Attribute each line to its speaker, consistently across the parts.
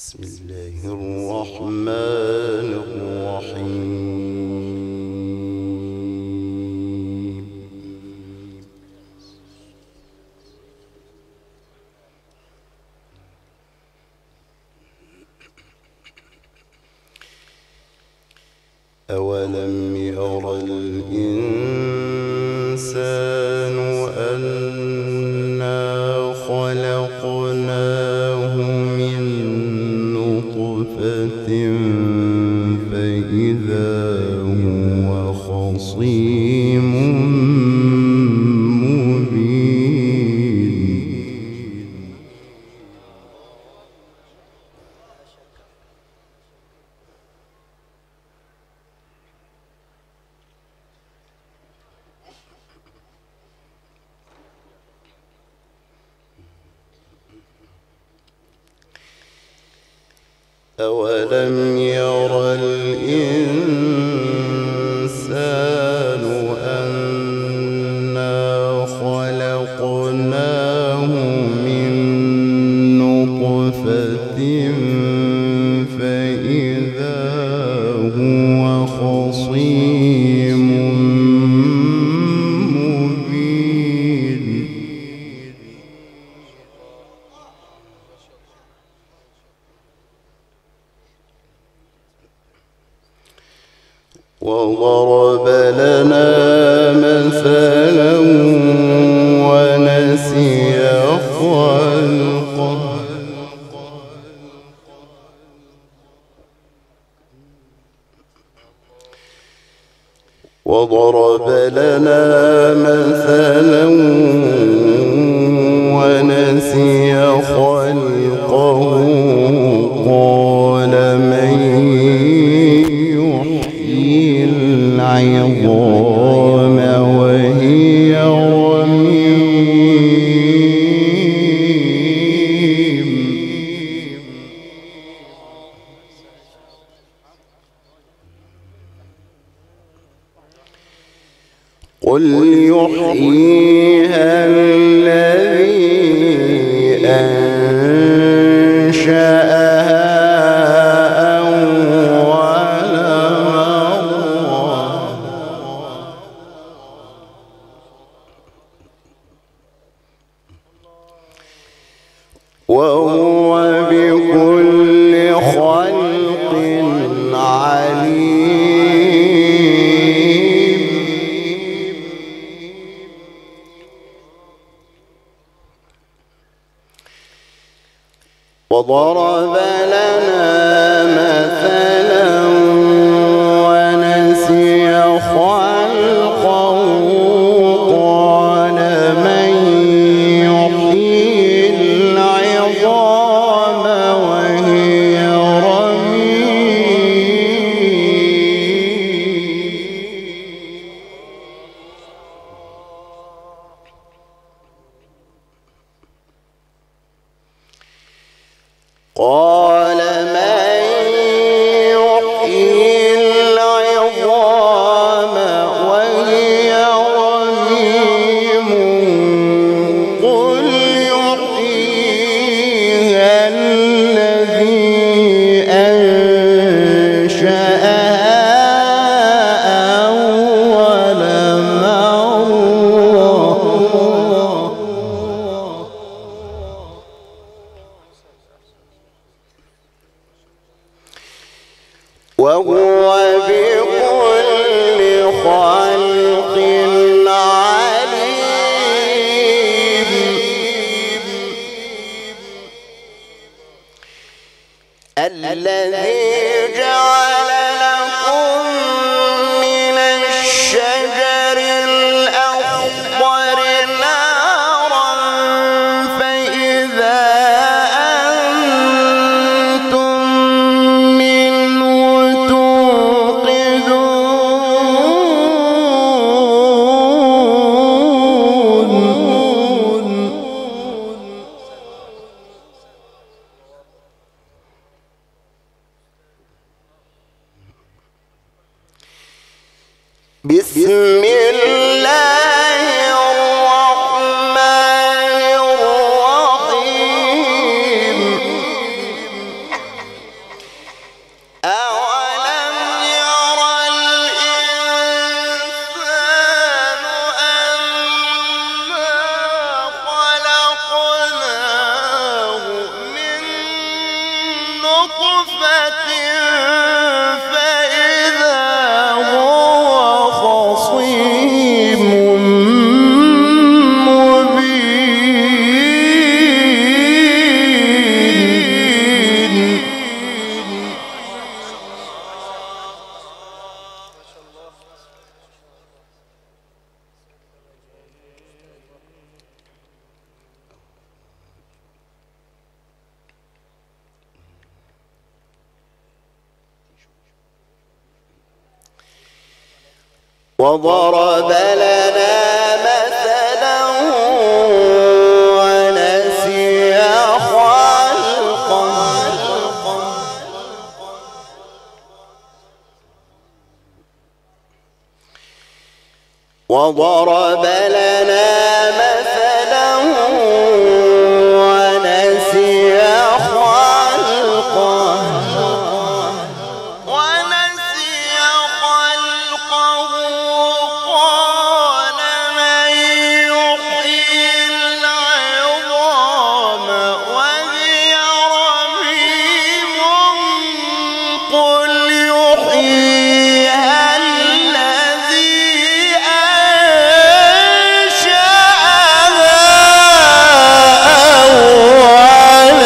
Speaker 1: بسم الله الرحمن الرحيم. أولم ير الإنسان أنا خلقناه من نطفة فإذا هو خصيم مبين. أولم ير الإنسان أنا خلقناه من نطفة فإذا هو خصيم مبين. وضرب لنا مثلا ونسي خلقه وضرب لنا مثلا ونسي خلقه قال من يحيي العظام وهي رميم. قل يحييها الذي أنشأها أول مرة وهو بكل خلق عليم. وضرب لنا مثلا ونسي خلقه قال من يحيي العظام وهي رميم. قال من يحيي العظام وهي رميم قل يحييها الذي أنشأها أول مرة وهو بكل خلق عليم. الذي جعل لكم من الشجر الأخضر نارا فإذا أنتم منه بسم الله الرحمن الرحيم. وضرب لنا مثلا ونسي خلقه وضرب لنا مثلا ونسي خلقه قال من يحيي العظام وهي رميم قل يحييها الذي أنشأها أول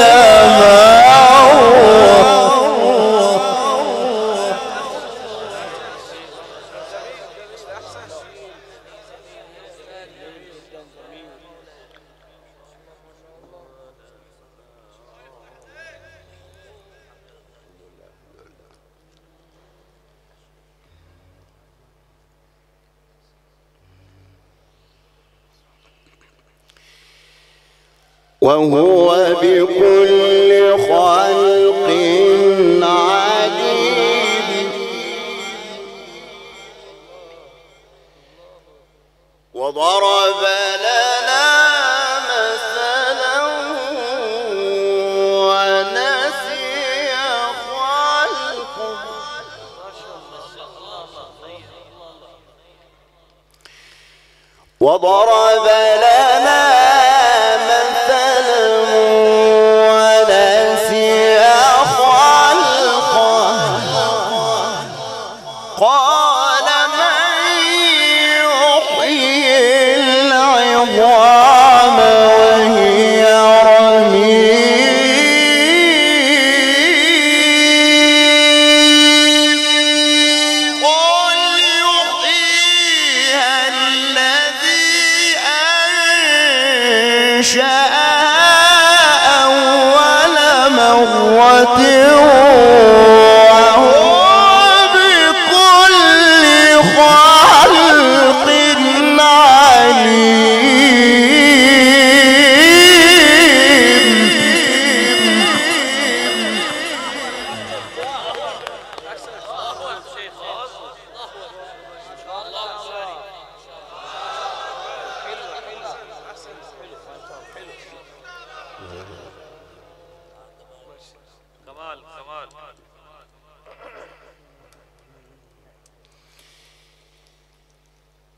Speaker 1: وهو بكل خلق عليم وضرب لنا مثلا ونسي خلقه وضرب لنا قال من يحيي العظام وهي رميم قل يحييها الذي أنشأها أول مرة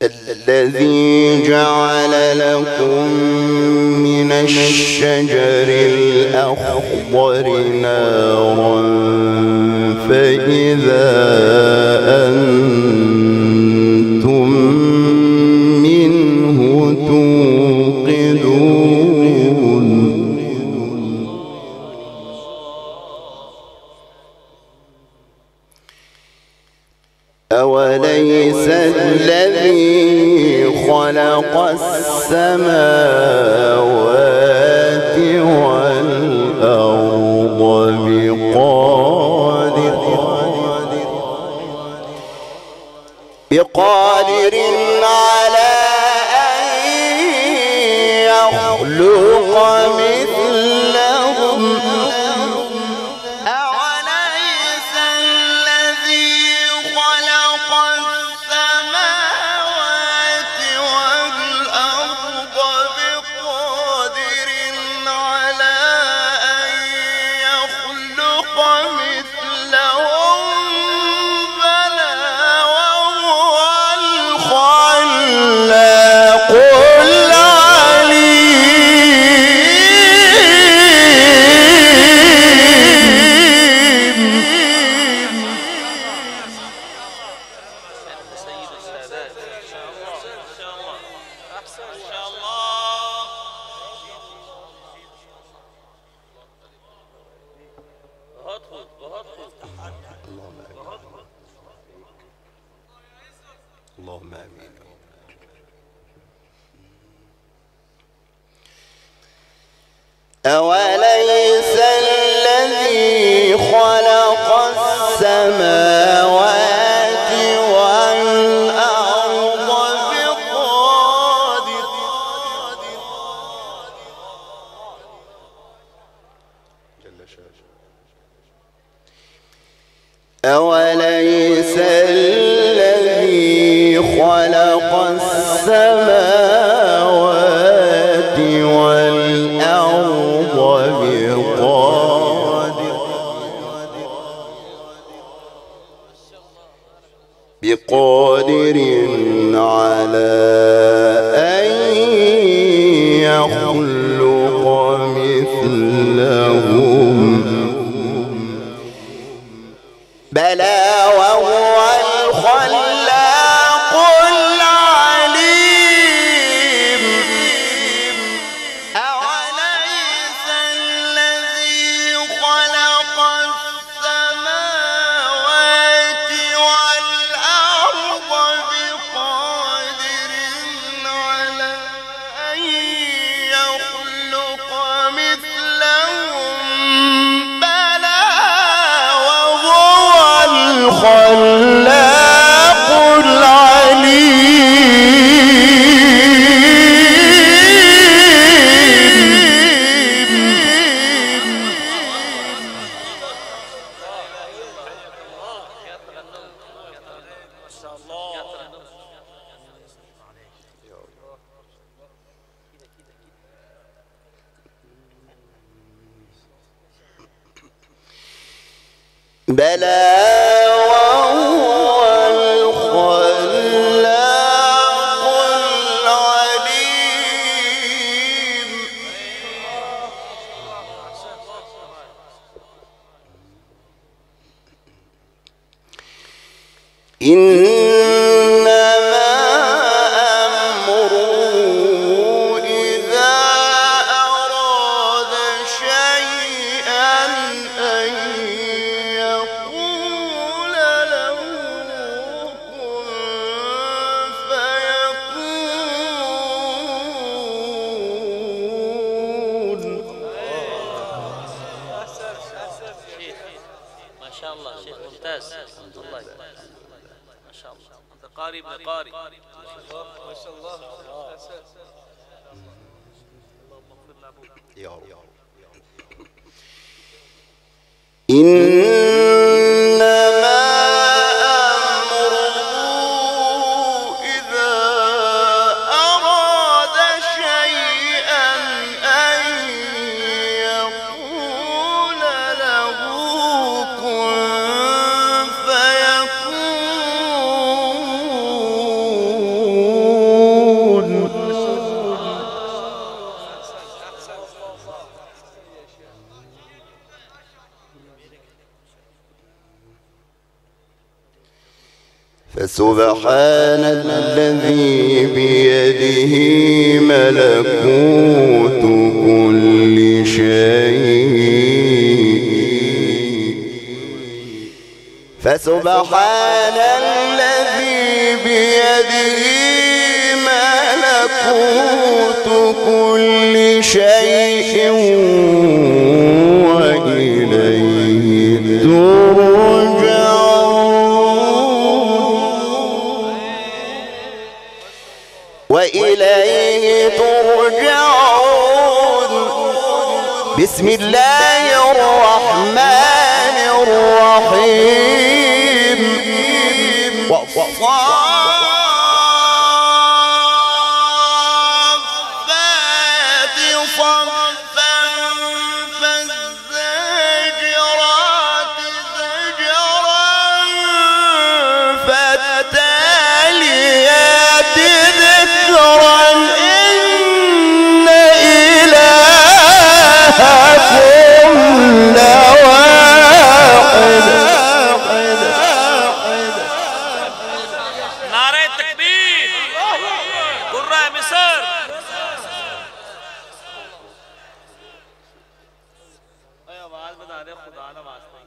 Speaker 1: الذي جعل لكم من الشجر الأخضر نارا فإذا أنتم منه توقدون أوليس الذي خلق السماوات والأرض بقادر على أن يخلق مثلهم أوليس الذي خلق السماوات والأرض بقادر على أن يخلق مثلهم بلى وهو الخلاق اللهم آمين. أوليس الذي خلق السماوات والأرض أوليس الذي خلق السماوات والأرض بقادر على أن يخلق مثلهم بلى وهو الخلاق العليم أوليس الذي خلق السماوات والأرض بقادر على أن يخلق مثلهم بلى وهو الخلاق بلى وهو الخلاق العليم إنما أمره إذا أراد شيئا أن يقول له كن فيكون.
Speaker 2: ما شاء الله شيخ ممتاز. الله ما شاء الله أنت قارئ ابن قارئ ما شاء الله.
Speaker 1: يا رب إنما أمره إذا أراد شيئا أن يقول له كن فيكون. فسبحان الذي بيده ملكوت كل شيء فسبحان الذي بيده ملكوت كل شيء وإليه ترجعون. بسم الله الرحمن الرحيم. والصافات صفا فالزاجرات زجرا فالتاليات ذكرا إن إلهكم لواحد.
Speaker 2: نعرہ تکبیر قرہ مصر. اے آواز بتا دے خدا نہ واسطہ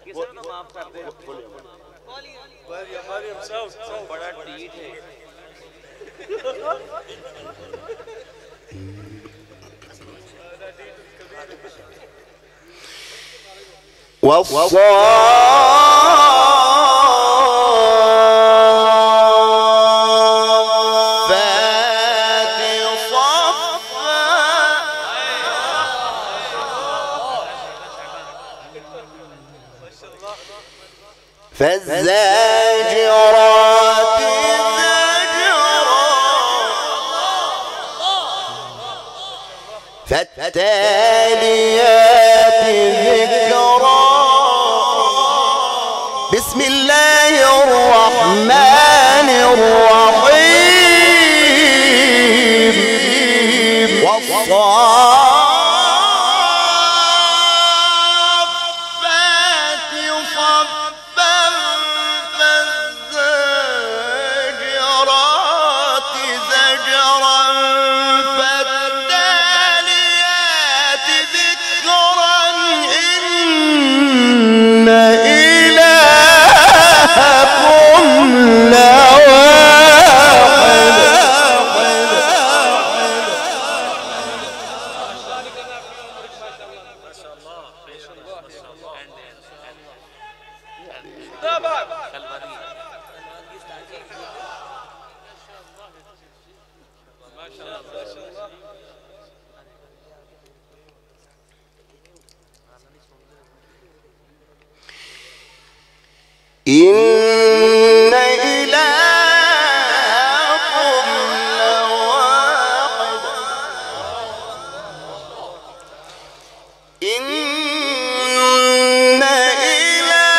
Speaker 2: کسی نے معاف کر دے. مریم صاحب بڑا ڈیٹ ہے.
Speaker 1: والصافات صفا فالزاجرات زجرا فالتاليات ذكرا بسم الله الرحمن الرحيم والصافات صفا فالزاجرات زجرا فالتاليات ذكرا إن إلهكم لواحد إن إلهكم لواحد إن إلهكم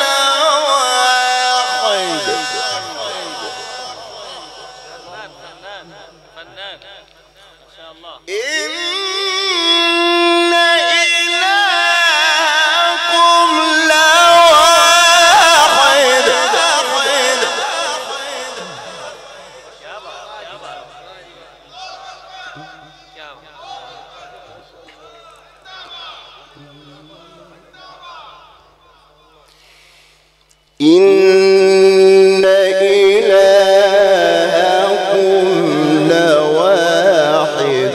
Speaker 1: لواحد
Speaker 2: فنان ما شاء الله.
Speaker 1: إن إلهكم لواحد إن إلهكم لواحد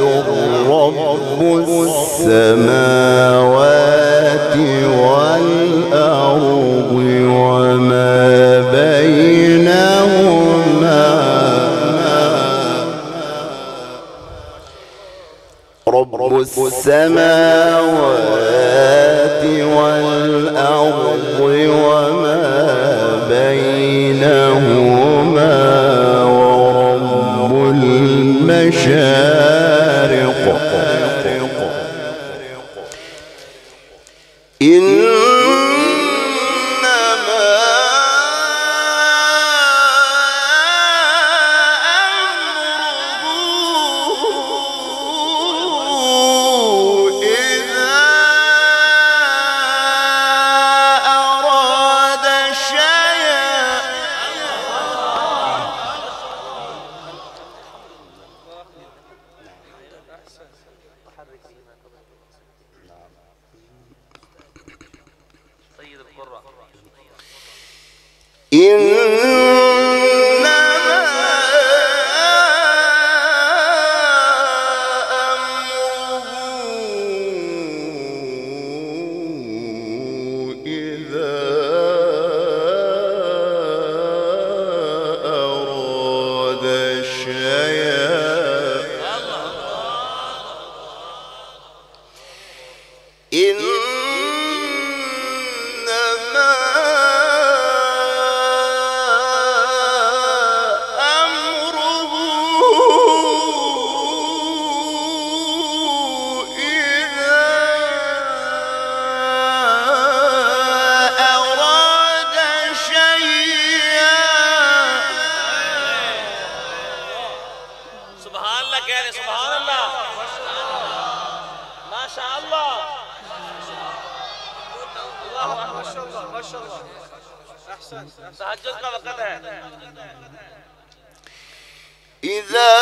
Speaker 1: رب السماوات والأرض وما بينهما رب السماوات والأرض وما بينهما ورب المشارق إنما أمره إذا أراد شيئا
Speaker 2: سيد القراء.
Speaker 1: إنما أمره إذا أراد شيئا إنما أمره إذا أراد شيئا
Speaker 2: سبحان الله कह रहे سبحان الله ما شاء الله الله ما شاء الله ما شاء الله احسن تهجد का वक्त है
Speaker 1: إذا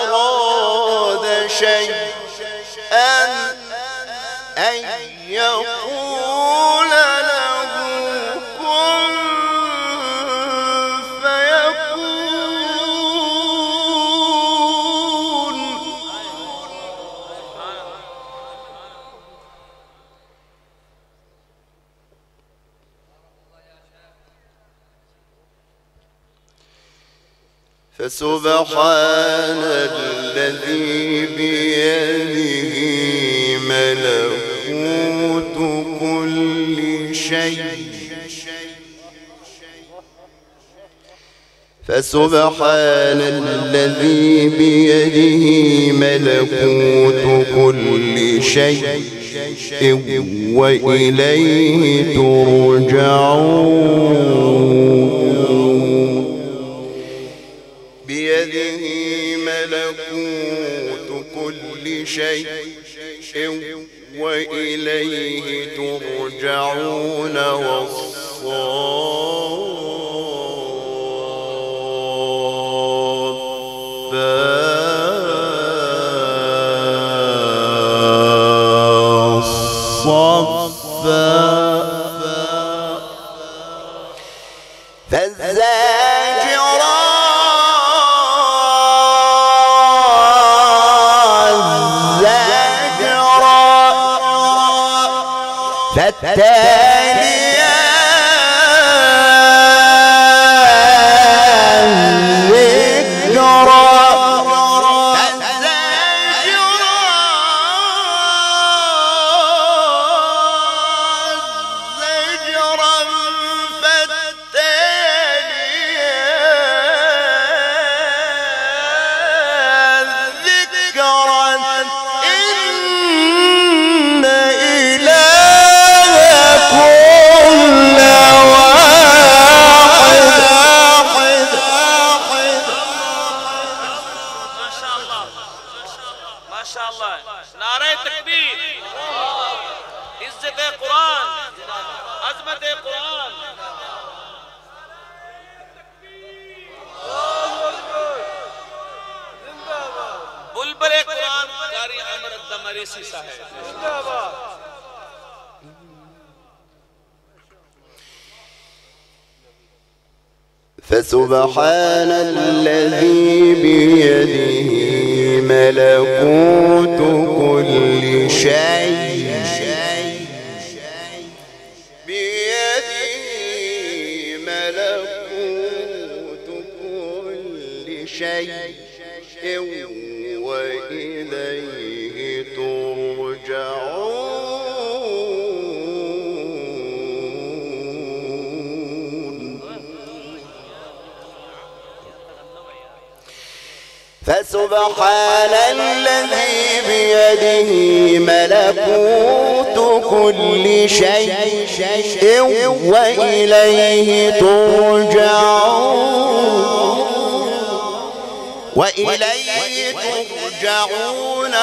Speaker 1: أراد شيئا أن يقول له كن فيكون فسبحان الذي بيده ملكوت كل شيء فسبحان الذي بيده ملكوت كل شيء وإليه ترجعون بيده ملكوت كل شيء وإليه ترجعون فسبحان الذي بيده ملكوت كل شيء بيده ملكوت كل شيء وإليه ترجعون فسبحان الذي بيده ملكوت كل شيء وإليه ترجعون وإليه ترجعون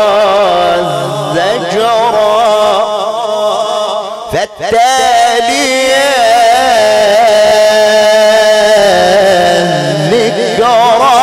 Speaker 1: فالزاجرات زجرا فالتاليات ذكرا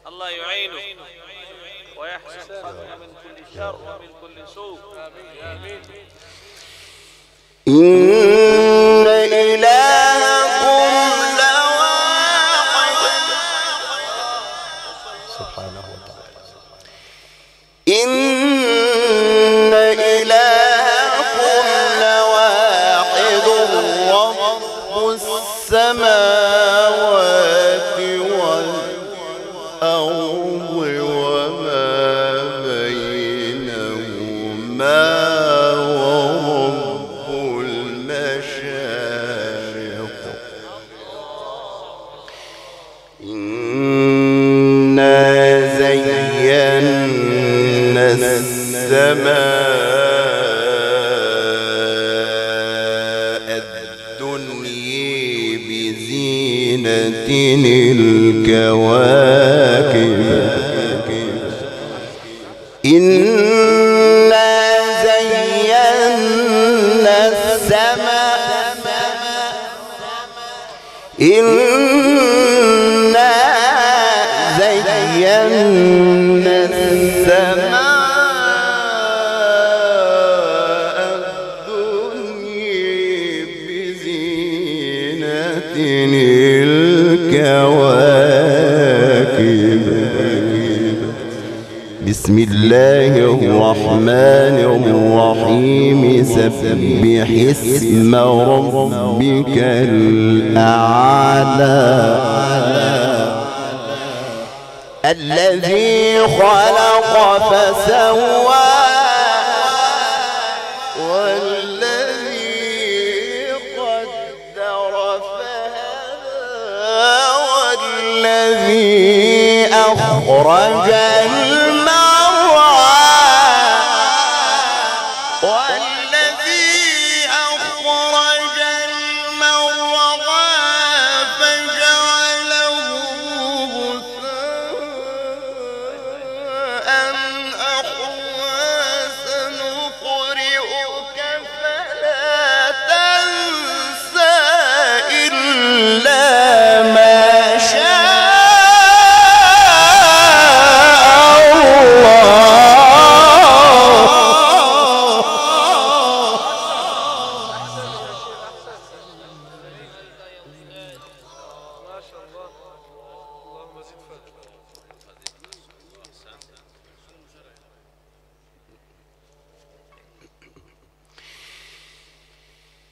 Speaker 2: الله يعينه ويحفظنا من كل شر ومن كل سوء. آمين.
Speaker 1: إن إلهكم لواحد سبحانه وتعالى. إن إلهكم لواحد رب السماوات والأرض وما بينهما ورب المشارق زينا السماء الدنيا بزينة الكواكب إنا زينا السماء إنا زينا السماء الدنيا بزينة الكواكب بسم الله الرحمن الرحيم سبح اسم ربك الأعلى الذي خلق فسوى والذي قدر فهدى والذي أخرج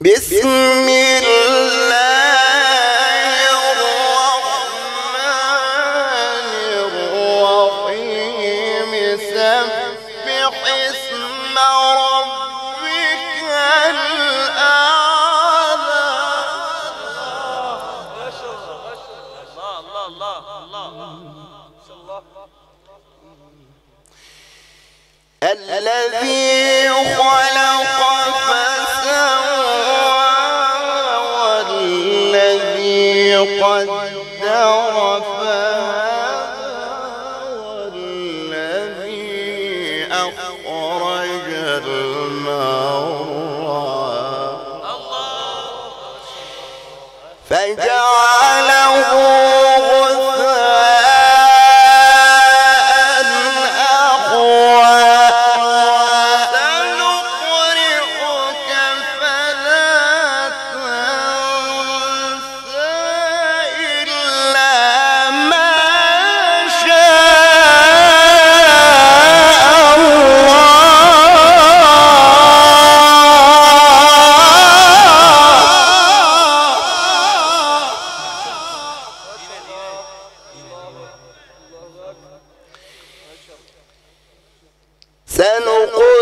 Speaker 1: بسم الله الرحمن الرحيم سبح اسم ربك الأعلى الذي خلق قدر فهدى والذي أخرج المرعى فجعله غثاء أحوى سنقرئك فلا سنقرئك